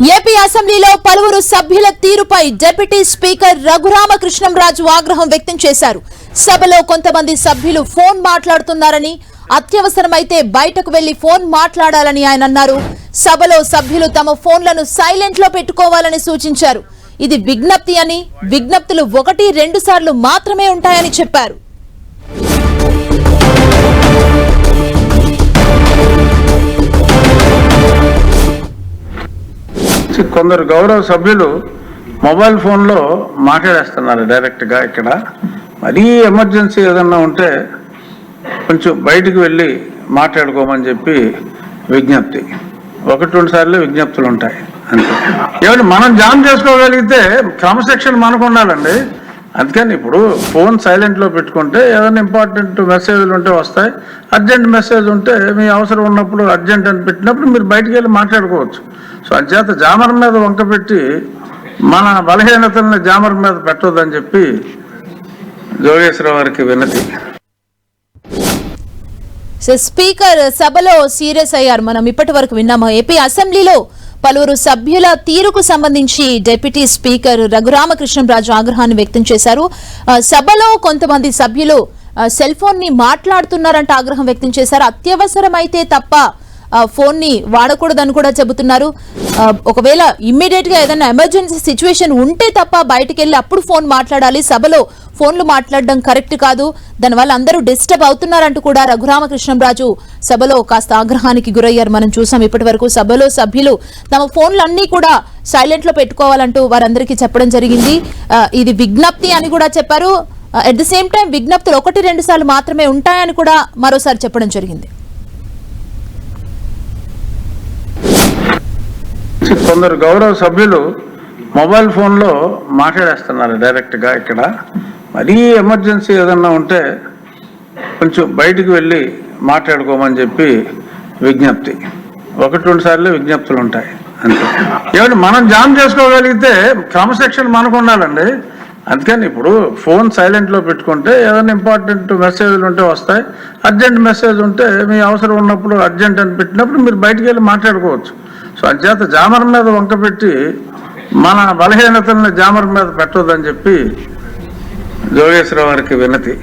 AP అసెంబ్లీలో పలువురు సభ్యుల తీరుపై డిప్యూటీ స్పీకర్ రఘురామకృష్ణంరాజు ఆగ్రహం వ్యక్తం చేశారు. సభలో కొంతమంది సభ్యులు ఫోన్ మాట్లాడుతున్నారని, అత్యవసరమైతే బయటకు వెళ్లి ఫోన్ మాట్లాడాలని ఆయన అన్నారు. సభలో సభ్యులు తమ ఫోన్లను సైలెంట్ లో పెట్టుకోవాలని సూచించారు. ఇది విజ్ఞప్తి అని, విజ్ఞప్తులు 1-2 సార్లు మాత్రమే ఉంటాయని చెప్పారు. కొందరు గౌరవ సభ్యులు మొబైల్ ఫోన్లో మాట్లాడేస్తున్నారు డైరెక్ట్గా. ఇక్కడ మరీ ఎమర్జెన్సీ ఏదన్నా ఉంటే కొంచెం బయటికి వెళ్ళి మాట్లాడుకోమని చెప్పి విజ్ఞప్తి. 1-2 సార్లు విజ్ఞప్తులు ఉంటాయి అంతే. ఏమంటే మనం జామ్ చేసుకోగలిగితే క్రమశిక్షణ మనకు ఉండాలండి. అందుకని ఇప్పుడు ఫోన్ సైలెంట్లో పెట్టుకుంటే ఏదైనా ఇంపార్టెంట్ మెసేజ్లు ఉంటే వస్తాయి. అర్జెంట్ మెసేజ్ ఉంటే మీ అవసరం ఉన్నప్పుడు అర్జెంట్ అని పెట్టినప్పుడు మీరు బయటికి వెళ్ళి మాట్లాడుకోవచ్చు. సో అంచేత జామర్ మీద వంక పెట్టి మన బలహీనతల్ని జామర్ మీద పెట్టొద్దని చెప్పి జోగేశ్వరరావు గారికి వినతి. స్పీకర్ సభలో సీరియస్ అయ్యారు. మనం ఇప్పటి వరకు విన్నాము. ఏపీ అసెంబ్లీలో పలువురు సభ్యుల తీరుకు సంబంధించి డిప్యూటీ స్పీకర్ రఘురామకృష్ణంరాజు ఆగ్రహాన్ని వ్యక్తం చేశారు. సభలో కొంతమంది సభ్యులు సెల్ ఫోన్ ని మాట్లాడుతున్నారంటే ఆగ్రహం వ్యక్తం చేశారు. అత్యవసరమైతే తప్ప ఫోన్ ని వాడకూడదని కూడా చెబుతున్నారు. ఒకవేళ ఇమ్మీడియట్ గా ఏదైనా ఎమర్జెన్సీ సిచ్యువేషన్ ఉంటే తప్ప బయటకు వెళ్ళి అప్పుడు ఫోన్ మాట్లాడాలి. సభలో ఫోన్లు మాట్లాడడం కరెక్ట్ కాదు, దానివల్ల అందరూ డిస్టర్బ్ అవుతున్నారంటూ కూడా రఘురామకృష్ణంరాజు సభలో కాస్త ఆగ్రహానికి గురయ్యారు. మనం చూసాం ఇప్పటి వరకు సభలో సభ్యులు తమ ఫోన్లన్నీ కూడా సైలెంట్ లో పెట్టుకోవాలంటూ వారందరికీ చెప్పడం జరిగింది. ఇది విజ్ఞప్తి అని కూడా చెప్పారు. అట్ ది సేమ్ టైం విజ్ఞప్తులు 1-2 సార్లు మాత్రమే ఉంటాయని కూడా మరోసారి చెప్పడం జరిగింది. కొందరు గౌరవ సభ్యులు మొబైల్ ఫోన్లో మాట్లాడేస్తున్నారు డైరెక్ట్గా. ఇక్కడ మరీ ఎమర్జెన్సీ ఏదన్నా ఉంటే కొంచెం బయటికి వెళ్ళి మాట్లాడుకోమని చెప్పి విజ్ఞప్తి. 1-2 సార్లు విజ్ఞప్తులు ఉంటాయి అంతే. ఏమంటే మనం జామ్ చేసుకోగలిగితే క్రమశిక్షణ మనకు ఉండాలండి. అందుకని ఇప్పుడు ఫోన్ సైలెంట్లో పెట్టుకుంటే ఏదైనా ఇంపార్టెంట్ మెసేజ్లు ఉంటే వస్తాయి. అర్జెంట్ మెసేజ్ ఉంటే మీ అవసరం ఉన్నప్పుడు అర్జెంట్ అని పెట్టినప్పుడు మీరు బయటికి వెళ్ళి మాట్లాడుకోవచ్చు. సో అంచేత జామర్ మీద వంక పెట్టి మన బలహీనతల్ని జామర్ మీద పెట్టొద్దని చెప్పి జోగేశ్వరరావు గారికి వినతి.